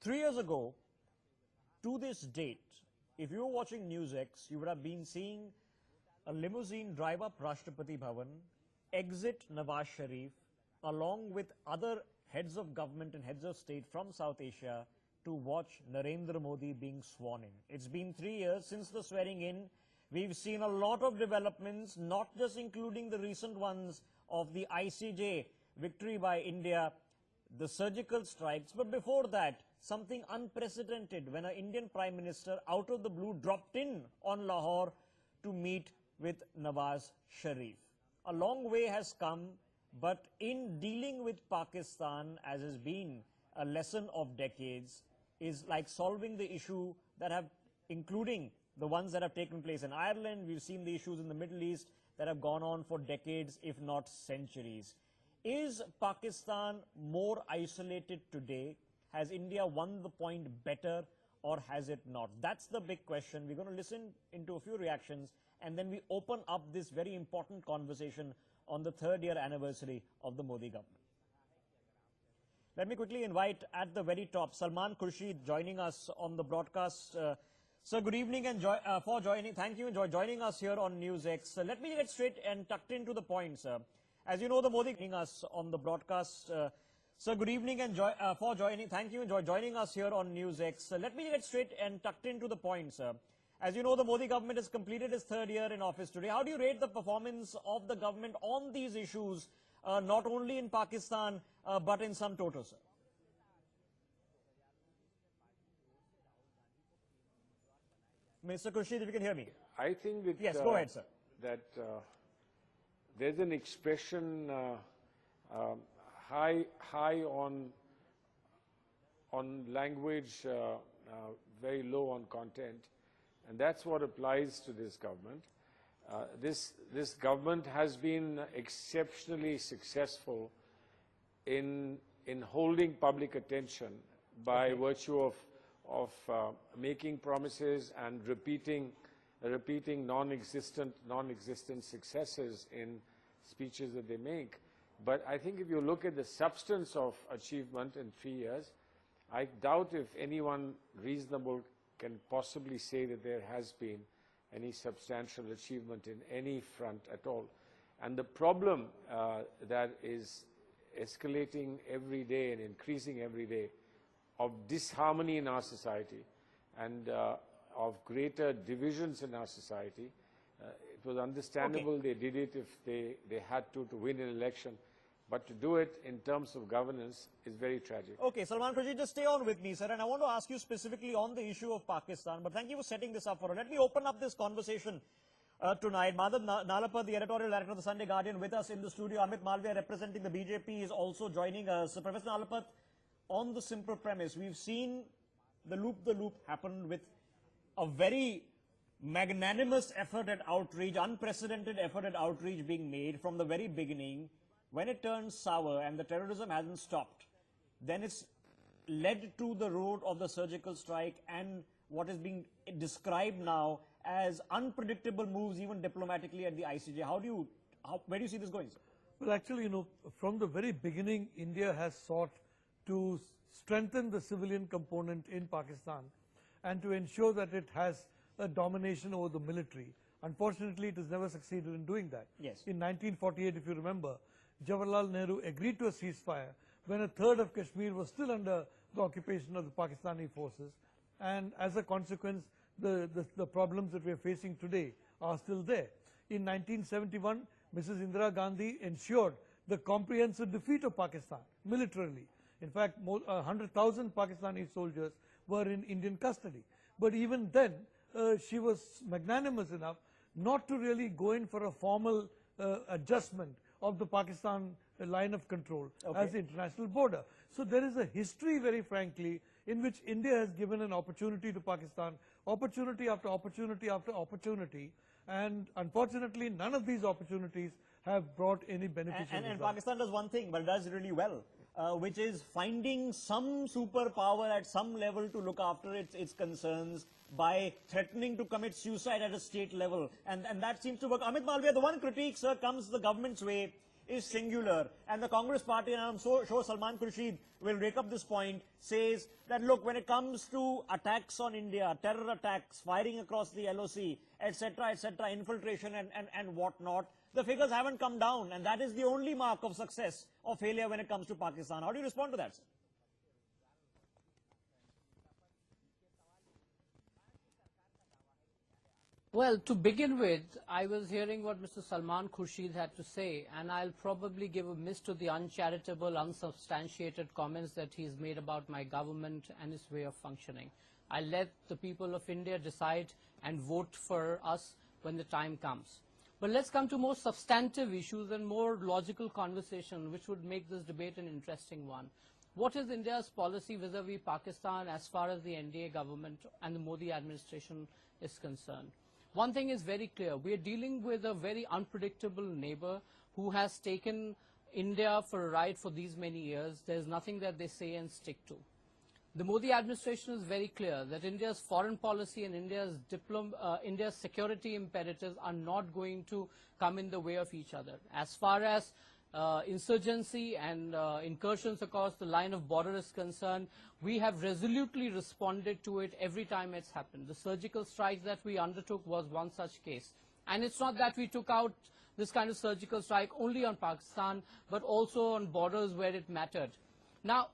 3 years ago, to this date, if you were watching NewsX, you would have been seeing a limousine drive up Rashtrapati Bhavan, exit Nawaz Sharif, along with other heads of government and heads of state from South Asia to watch Narendra Modi being sworn in. It's been 3 years since the swearing in. We've seen a lot of developments, not just including the recent ones of the ICJ victory by India, the surgical strikes, but before that, something unprecedented when an Indian Prime Minister out of the blue dropped in on Lahore to meet with Nawaz Sharif. A long way has come, but in dealing with Pakistan, as has been a lesson of decades, is like solving the issue that have, including the ones that have taken place in Ireland. We've seen the issues in the Middle East that have gone on for decades, if not centuries. Is Pakistan more isolated today? Has India won the point better, or has it not? That's the big question. We're going to listen into a few reactions, and then we open up this very important conversation on the 3rd year anniversary of the Modi government. Let me quickly invite at the very top Salman Khurshid joining us on the broadcast. Sir, good evening and for joining. Thank you for joining us here on NewsX. Let me get straight and tucked into the point, sir. As you know, the Modi joining us on the broadcast. Sir, good evening and for joining. Thank you for joining us here on NewsX. Let me get straight and tucked into the point, sir. As you know, the Modi government has completed its 3rd year in office today. How do you rate the performance of the government on these issues, not only in Pakistan, but in sum total, sir? Mr. Khurshid, if you can hear me. I think that, yes, go ahead, sir. That there's an expression high on language, very low on content, and that's what applies to this government. This government has been exceptionally successful in holding public attention by virtue of making promises and repeating non-existent successes in speeches that they make. But I think if you look at the substance of achievement in 3 years, I doubt if anyone reasonable can possibly say that there has been any substantial achievement in any front at all. And the problem that is escalating every day and increasing every day of disharmony in our society and of greater divisions in our society, it was understandable they did it if they had to win an election. But to do it in terms of governance is very tragic. Okay, Salman Khurshid, just stay on with me, sir. And I want to ask you specifically on the issue of Pakistan. But thank you for setting this up for us. Let me open up this conversation tonight. Madhav Nalapad, the editorial director of the Sunday Guardian, with us in the studio. Amit Malviya, representing the BJP, is also joining us. Professor Nalapad, on the simple premise, we've seen the loop happen with a very magnanimous effort at outreach, unprecedented effort at outreach being made from the very beginning. When it turns sour and the terrorism hasn't stopped, then it's led to the road of the surgical strike and what is being described now as unpredictable moves, even diplomatically, at the ICJ. Where do you see this going, sir? Well, actually, from the very beginning, India has sought to strengthen the civilian component in Pakistan and to ensure that it has a domination over the military. Unfortunately, it has never succeeded in doing that. Yes. In 1948, if you remember, Jawaharlal Nehru agreed to a ceasefire when a third of Kashmir was still under the occupation of the Pakistani forces, and as a consequence, the problems that we are facing today are still there. In 1971, Mrs. Indira Gandhi ensured the comprehensive defeat of Pakistan militarily. In fact, 100,000 Pakistani soldiers were in Indian custody. But even then, she was magnanimous enough not to really go in for a formal adjustment of the Pakistan line of control as the international border. So there is a history, very frankly, in which India has given an opportunity to Pakistan, opportunity after opportunity after opportunity, and unfortunately none of these opportunities have brought any beneficial results. And Pakistan does one thing, but does really well, which is finding some superpower at some level to look after its concerns by threatening to commit suicide at a state level. And that seems to work. Amit Malviya, the one critique, sir, comes the government's way is singular. And the Congress party, and I'm so sure Salman Khurshid will rake up this point, says that, look, when it comes to attacks on India, terror attacks, firing across the LOC, etc., infiltration and whatnot, the figures haven't come down. And that is the only mark of success or failure when it comes to Pakistan. How do you respond to that, sir? Well, to begin with, I was hearing what Mr. Salman Khurshid had to say, and I'll probably give a miss to the uncharitable, unsubstantiated comments that he's made about my government and its way of functioning. I'll let the people of India decide and vote for us when the time comes. But let's come to more substantive issues and more logical conversation, which would make this debate an interesting one. What is India's policy vis-a-vis Pakistan as far as the NDA government and the Modi administration is concerned? One thing is very clear. We are dealing with a very unpredictable neighbor who has taken India for a ride for these many years. There's nothing that they say and stick to. The Modi administration is very clear that India's foreign policy and India's security imperatives are not going to come in the way of each other. As far as insurgency and incursions across the line of border is concerned, we have resolutely responded to it every time it's happened. The surgical strikes that we undertook was one such case. And it's not that we took out this kind of surgical strike only on Pakistan, but also on borders where it mattered. Now,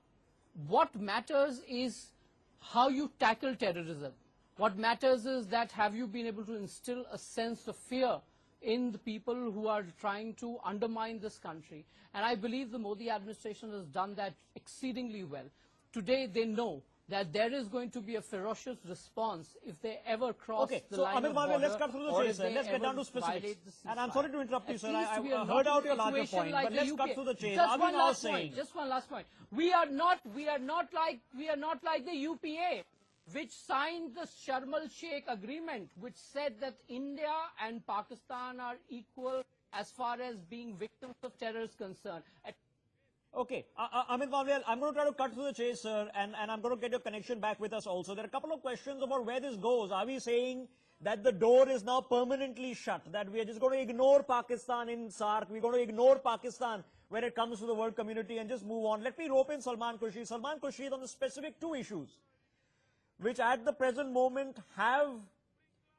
what matters is how you tackle terrorism. What matters is that have you been able to instill a sense of fear in the people who are trying to undermine this country. And I believe the Modi administration has done that exceedingly well. Today they know that there is going to be a ferocious response if they ever cross the line of border. Let's cut through the chase, sir. Let's get down to specifics. And I'm sorry to interrupt you, sir. I heard out your larger point, but let's cut through the chase. Just one last point. We are not like the UPA, which signed the Sharm el-Sheikh agreement, which said that India and Pakistan are equal as far as being victims of terror is concerned. Okay, Amit Malviya, I'm going to try to cut through the chase, sir, and I'm going to get your connection back with us also. There are a couple of questions about where this goes. Are we saying that the door is now permanently shut, that we are just going to ignore Pakistan in SARC, we're going to ignore Pakistan when it comes to the world community and just move on? Let me rope in Salman Khurshid. Salman Khurshid on the specific two issues, which at the present moment have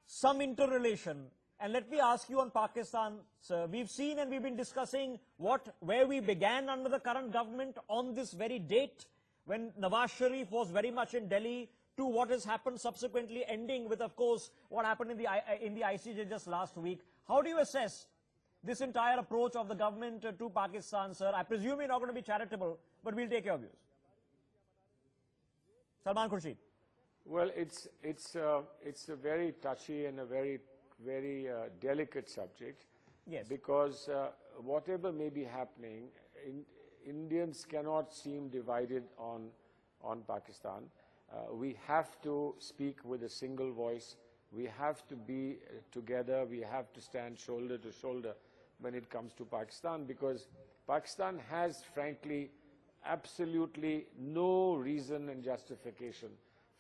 some interrelation. And let me ask you on Pakistan, sir. We've seen and we've been discussing where we began under the current government on this very date, when Nawaz Sharif was very much in Delhi, to what has happened subsequently, ending with, of course, what happened in the ICJ just last week. How do you assess this entire approach of the government to Pakistan, sir? I presume you're not going to be charitable, but we'll take your views. Salman Khurshid. Well, it's a very touchy and a very delicate subject. Yes. Because whatever may be happening, Indians cannot seem divided on Pakistan. We have to speak with a single voice. We have to be together. We have to stand shoulder to shoulder when it comes to Pakistan, because Pakistan has, frankly, absolutely no reason and justification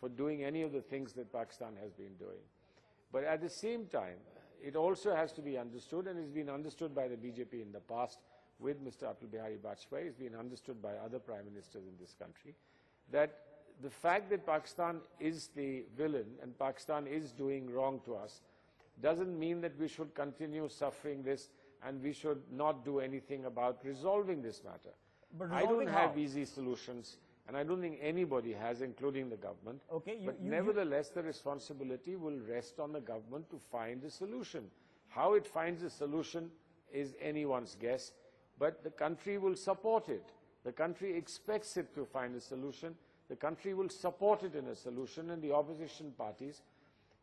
for doing any of the things that Pakistan has been doing. But at the same time, it also has to be understood, and it's been understood by the BJP in the past with Mr. Atal Bihari Vajpayee, it's been understood by other prime ministers in this country, that the fact that Pakistan is the villain and Pakistan is doing wrong to us doesn't mean that we should continue suffering this and we should not do anything about resolving this matter. But I don't have easy solutions, and I don't think anybody has, including the government. Okay, but nevertheless, the responsibility will rest on the government to find a solution. How it finds a solution is anyone's guess, but the country will support it. The country expects it to find a solution. The country will support it in a solution, and the opposition parties,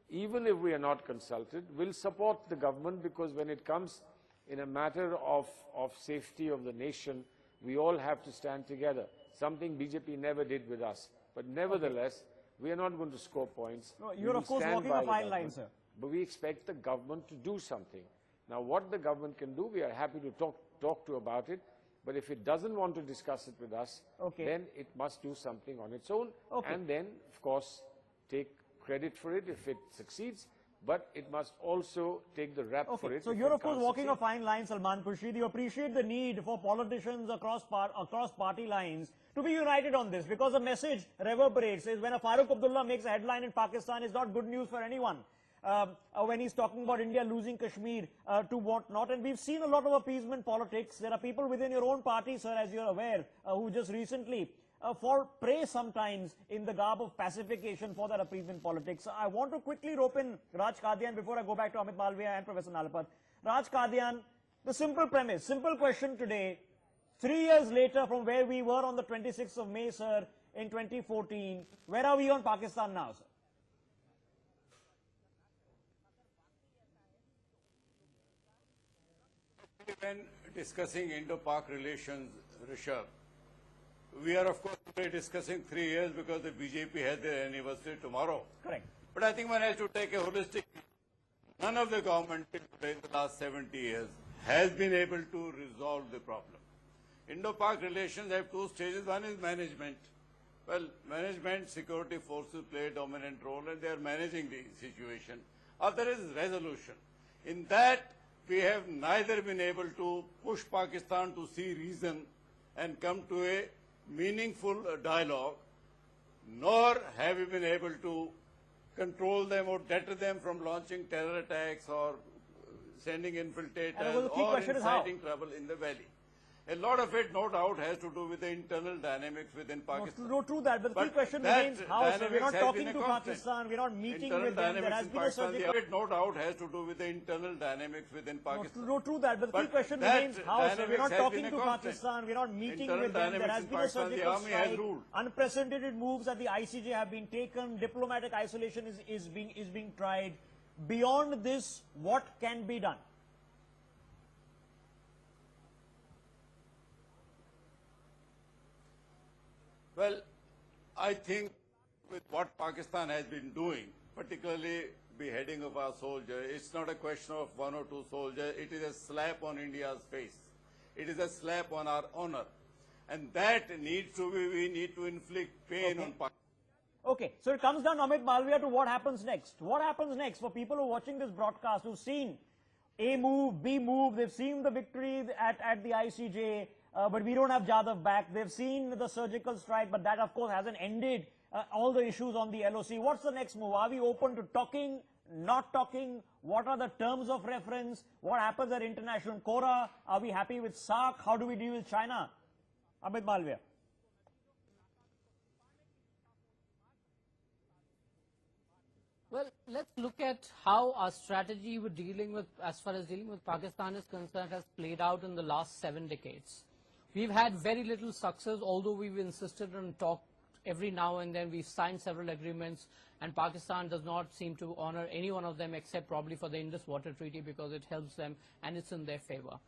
even if we are not consulted, will support the government, because when it comes in a matter of safety of the nation, we all have to stand together, something BJP never did with us. But nevertheless, we are not going to score points. No, you're of course walking a fine line, sir. But we expect the government to do something. Now, what the government can do, we are happy to talk to about it. But if it doesn't want to discuss it with us, then it must do something on its own. And then, of course, take credit for it if it succeeds. but it must also take the rap for Okay, it. so if you're it of course can't walking a succeed. fine line, Salman Khurshid. You appreciate the need for politicians across party lines to be united on this, because the message reverberates is when a Farooq Abdullah makes a headline in Pakistan, it's not good news for anyone. When he's talking about India losing Kashmir to what not, and we've seen a lot of appeasement politics. There are people within your own party, sir, as you're aware, who just recently fall prey sometimes in the garb of pacification for that appeasement politics. I want to quickly rope in Raj Qadian before I go back to Amit Malviya and Professor Nalapat. Raj Qadian, the simple premise, simple question today, 3 years later from where we were on the 26th of May, sir, in 2014, where are we on Pakistan now, sir? When discussing Indo-Pak relations, Rishabh, we are of course today discussing 3 years because the BJP has their anniversary tomorrow. Correct. But I think one has to take a holistic view. None of the government in the last 70 years has been able to resolve the problem. Indo-Pak relations have two stages. One is management. Well, management, security forces play a dominant role and they are managing the situation. Other is resolution. In that, we have neither been able to push Pakistan to see reason and come to a meaningful dialogue, nor have we been able to control them or deter them from launching terror attacks or sending infiltrators or inciting trouble in the valley. A lot of it, no doubt, has to do with the internal dynamics within Pakistan. No, true that, but the key question remains how, sir, we're not talking to Pakistan, we're not meeting with them, there has been a surgical... No doubt has to do with the internal dynamics within Pakistan. No, true that, but the key question remains how, sir, we're not talking to Pakistan, we're not meeting with them, there has been a surgical strike, unprecedented moves at the ICJ have been taken, diplomatic isolation is being tried. Beyond this, what can be done? Well, I think with what Pakistan has been doing, particularly beheading of our soldiers, it's not a question of one or two soldiers. It is a slap on India's face. It is a slap on our honor. And that needs to be, we need to inflict pain on Pakistan. Okay, so it comes down, Amit Malviya, to what happens next. What happens next for people who are watching this broadcast, who've seen A move, B move, they've seen the victory at the ICJ, but we don't have Jadhav back. They've seen the surgical strike, but that, of course, hasn't ended all the issues on the LOC. What's the next move? Are we open to talking, not talking? What are the terms of reference? What happens at international Quora? Are we happy with SAARC? How do we deal with China? Amit Malviya. Well, let's look at how our strategy with dealing with, as far as dealing with Pakistan is concerned, has played out in the last 7 decades. We've had very little success, although we've insisted on talk every now and then. We've signed several agreements, and Pakistan does not seem to honor any one of them except probably for the Indus Water Treaty, because it helps them and it's in their favor.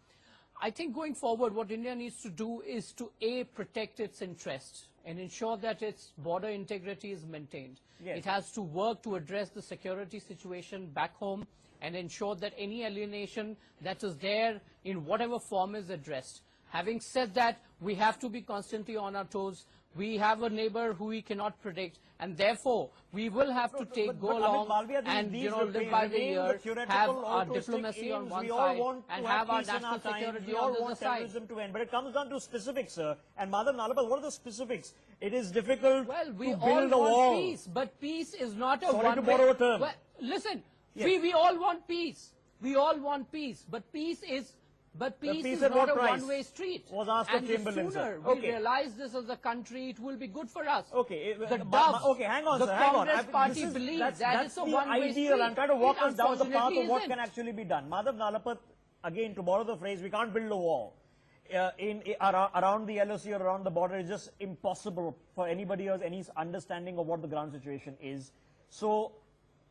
I think going forward, what India needs to do is to, A, protect its interests and ensure that its border integrity is maintained. Yes. It has to work to address the security situation back home and ensure that any alienation that is there in whatever form is addressed. Having said that, we have to be constantly on our toes. We have a neighbor who we cannot predict, and therefore we will have to go along Malviya, and live by the year, have our diplomacy on one side and have our national security on the other side. To end. But it comes down to specifics, sir. And Madhav Nalapat, what are the specifics? It is difficult Well, we to all build a want wall. peace, but peace is not a Sorry to one-way. borrow a term. Well, listen, Yes. we all want peace. We all want peace, but peace is peace not at what a price? one-way street. Was asked of And the Chamberlain, sooner sir. we Okay. realize this as a country, it will be good for us. Okay, The doves, okay, hang on, the sir, hang on. Congress party believes that that's it's a the one-way ideal. street. I'm trying to walk It us down the path of unfortunately what isn't. can actually be done. Madhav Nalapat, again, to borrow the phrase, we can't build a wall. Around the LOC or around the border is just impossible for anybody who has any understanding of what the ground situation is. So,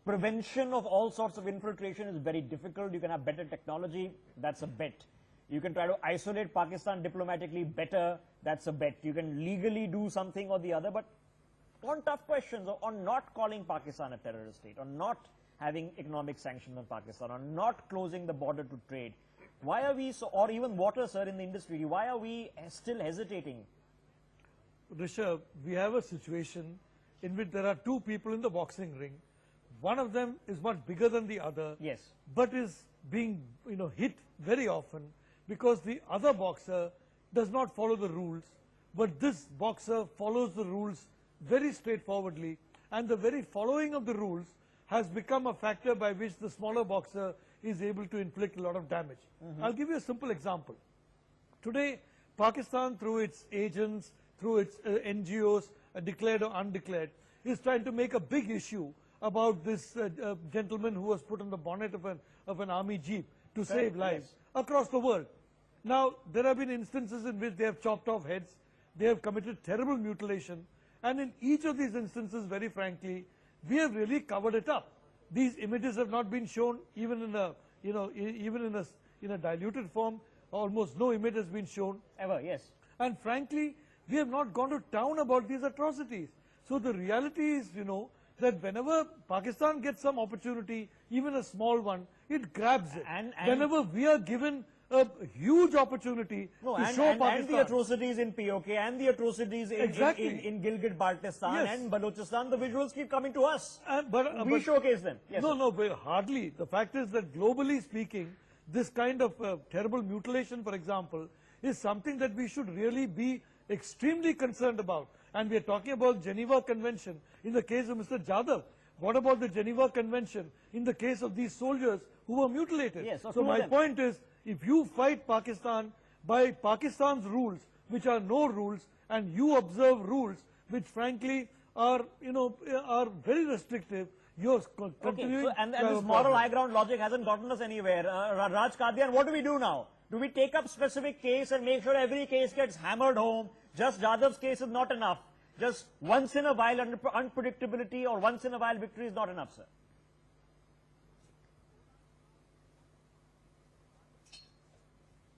prevention of all sorts of infiltration is very difficult. You can have better technology, that's a bet. You can try to isolate Pakistan diplomatically better, that's a bet. You can legally do something or the other, but on tough questions, on not calling Pakistan a terrorist state, on not having economic sanctions on Pakistan, on not closing the border to trade, why are we so, or even water, sir, in the industry, why are we still hesitating? Rishabh, we have a situation in which there are two people in the boxing ring. one of them is much bigger than the other, Yes. but is being hit very often because the other boxer does not follow the rules, but this boxer follows the rules very straightforwardly, and the very following of the rules has become a factor by which the smaller boxer is able to inflict a lot of damage. I'll give you a simple example. Today, Pakistan, through its agents, through its NGOs, declared or undeclared, is trying to make a big issue about this gentleman who was put on the bonnet of an army jeep to save lives across the world. Now, there have been instances in which they have chopped off heads, they have committed terrible mutilation, and in each of these instances, very frankly, we have really covered it up. These images have not been shown even in a, even in a diluted form. Almost no image has been shown. Ever, yes. And frankly, we have not gone to town about these atrocities. So the reality is, that whenever Pakistan gets some opportunity, even a small one, it grabs it. And whenever we are given a huge opportunity to show Pakistan. And the atrocities in POK and the atrocities in Gilgit-Baltistan and Balochistan, the visuals keep coming to us. We showcase them. Yes, no, but hardly. The fact is that globally speaking, this kind of terrible mutilation, for example, is something that we should really be extremely concerned about. And we are talking about Geneva Convention in the case of Mr. Jadhav. What about the Geneva Convention in the case of these soldiers who were mutilated? Yes, so my point is, if you fight Pakistan by Pakistan's rules, which are no rules, and you observe rules which frankly are, are very restrictive, you're continuing. Okay, so, and this moral high ground logic hasn't gotten us anywhere. Raj Kadian, what do we do now? Do we take up specific case and make sure every case gets hammered home? Just Jadhav's case is not enough. Just once in a while unpredictability or once in a while victory is not enough, sir.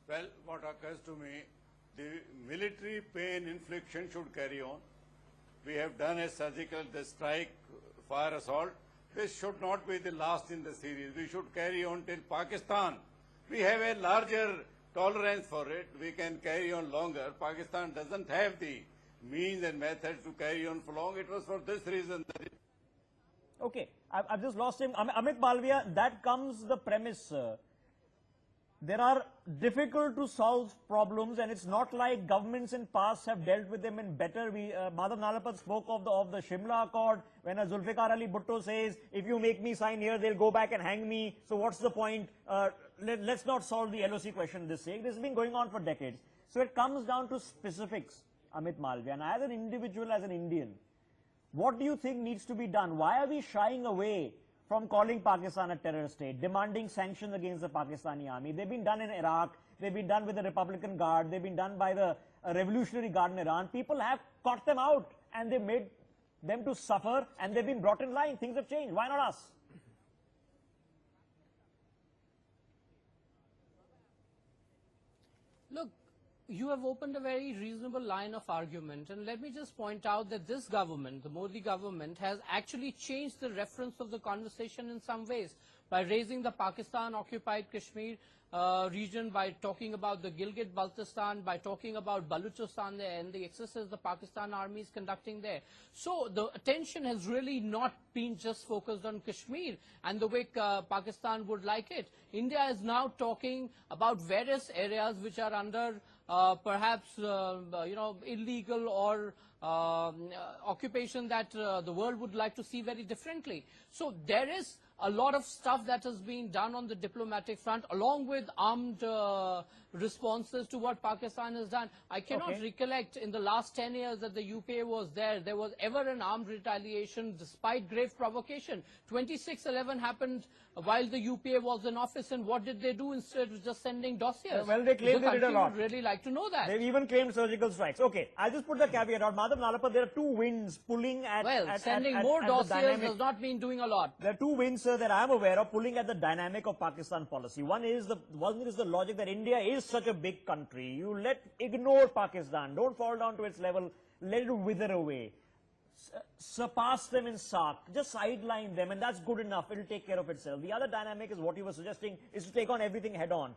Well, what occurs to me, the military pain infliction should carry on. We have done a surgical strike, fire assault. This should not be the last in the series. We should carry on till Pakistan. We have a larger tolerance for it. We can carry on longer. Pakistan doesn't have the means and methods to carry on for long. It was for this reason that it... Okay, I've just lost him. Amit Malviya, that comes the premise. There are difficult to solve problems, and it's not like governments in past have dealt with them in better. Madhav Nalapat spoke of the Shimla Accord, when Zulfikar Ali Bhutto says, if you make me sign here, they'll go back and hang me. So what's the point? Let's not solve the LOC question this sake. This has been going on for decades. So it comes down to specifics, Amit Malviya. And as an individual, as an Indian, what do you think needs to be done? Why are we shying away from calling Pakistan a terrorist state, demanding sanctions against the Pakistani army? They've been done in Iraq, they've been done with the Republican Guard, they've been done by the Revolutionary Guard in Iran. People have caught them out and they made them to suffer and they've been brought in line. Things have changed. Why not us? Look, you have opened a very reasonable line of argument, and let me just point out that this government, the Modi government, has actually changed the reference of the conversation in some ways by raising the Pakistan-occupied Kashmir region, by talking about the Gilgit-Baltistan, by talking about Balochistan there and the excesses the Pakistan army is conducting there. So the attention has really not been just focused on Kashmir and the way Pakistan would like it. India is now talking about various areas which are under perhaps illegal or occupation that the world would like to see very differently. So there is a lot of stuff that has been done on the diplomatic front, along with armed responses to what Pakistan has done. I cannot recollect in the last 10 years that the UPA was there was ever an armed retaliation despite grave provocation. 26/11 happened while the UPA was in office, and what did they do instead of just sending dossiers? Well, they claim they did a lot. Would really like to know that. They've even claimed surgical strikes. Okay, I'll just put the caveat out. Madhav Nalapat, there are two winds pulling at... sending more dossiers does not mean doing a lot. There are two winds, sir, that I'm aware of pulling at the dynamic of Pakistan policy. One is the logic that India is such a big country. You ignore Pakistan. Don't fall down to its level. Let it wither away. Surpass them in SARC. Just sideline them, and that's good enough. It'll take care of itself. The other dynamic is what you were suggesting, is to take on everything head on.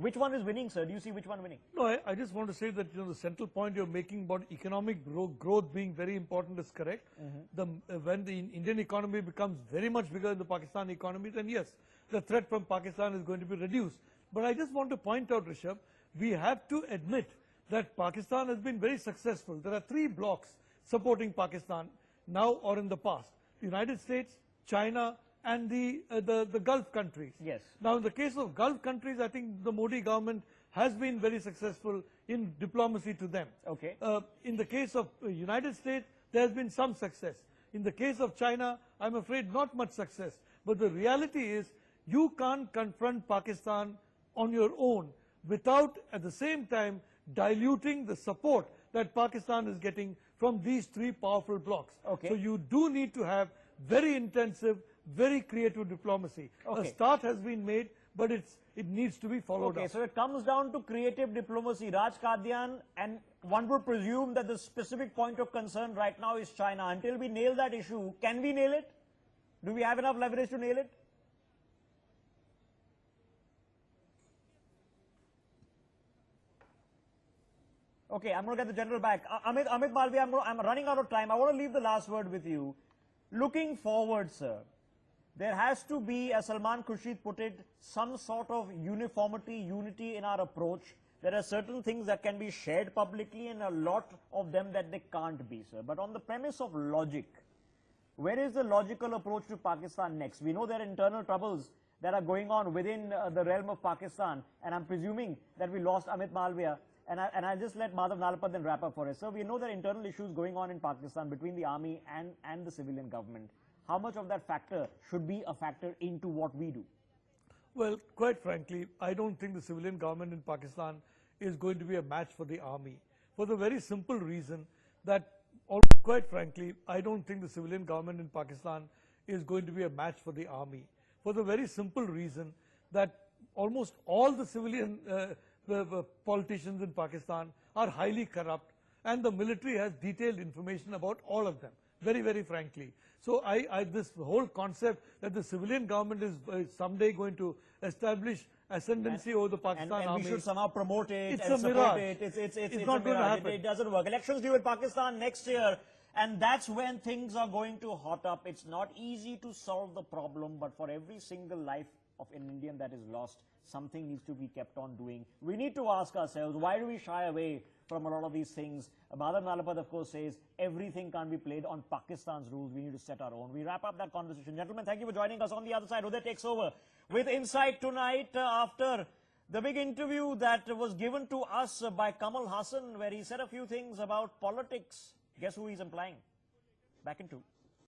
Which one is winning, sir? Do you see which one winning? No, I just want to say that the central point you're making about economic growth being very important is correct. When the Indian economy becomes very much bigger than the Pakistan economy, then yes, the threat from Pakistan is going to be reduced. But I just want to point out, Rishabh, we have to admit that Pakistan has been very successful. There are three blocks supporting Pakistan now or in the past: the United States, China, and the Gulf countries. Yes. Now, in the case of Gulf countries, I think the Modi government has been very successful in diplomacy to them. Okay. In the case of United States, there has been some success. In the case of China, I'm afraid not much success. But the reality is, you can't confront Pakistan on your own without, at the same time, diluting the support that Pakistan is getting from these three powerful blocs. Okay. So you do need to have very intensive, very creative diplomacy. Okay. A start has been made, but it needs to be followed Okay, up. so it comes down to creative diplomacy. Raj Qadian, and one would presume that the specific point of concern right now is China. Until we nail that issue, can we nail it? Do we have enough leverage to nail it? Okay, I'm going to get the general back. Amit Malviya, I'm running out of time. I want to leave the last word with you. Looking forward, sir, there has to be, as Salman Khurshid put it, some sort of uniformity, unity in our approach. There are certain things that can be shared publicly and a lot of them that they can't be, sir. But on the premise of logic, where is the logical approach to Pakistan next? We know there are internal troubles that are going on within the realm of Pakistan, and I'm presuming that we lost Amit Malviya. And I'll just let Madhav Nalapad then wrap up for us. So we know there are internal issues going on in Pakistan between the army and the civilian government. How much of that factor should be a factor into what we do? Well, quite frankly, I don't think the civilian government in Pakistan is going to be a match for the army. For the very simple reason that, quite frankly, I don't think the civilian government in Pakistan is going to be a match for the army. For the very simple reason that almost all the civilian the politicians in Pakistan are highly corrupt, and the military has detailed information about all of them, very, very frankly. So this whole concept that the civilian government is someday going to establish ascendancy over the Pakistan and army. we should somehow promote it It's and a support mirage. it. It's not a going to mirage. happen. It doesn't work. Elections due in Pakistan next year, and that's when things are going to hot up. It's not easy to solve the problem, but for every single life of an Indian that is lost, something needs to be kept on doing. We need to ask ourselves, why do we shy away from a lot of these things? Madhav Nalapad, of course, says everything can't be played on Pakistan's rules. We need to set our own. We wrap up that conversation. Gentlemen, thank you for joining us. On the other side, Uday takes over with Insight tonight after the big interview that was given to us by Kamal Hassan, where he said a few things about politics. Guess who he's implying? Back in 2.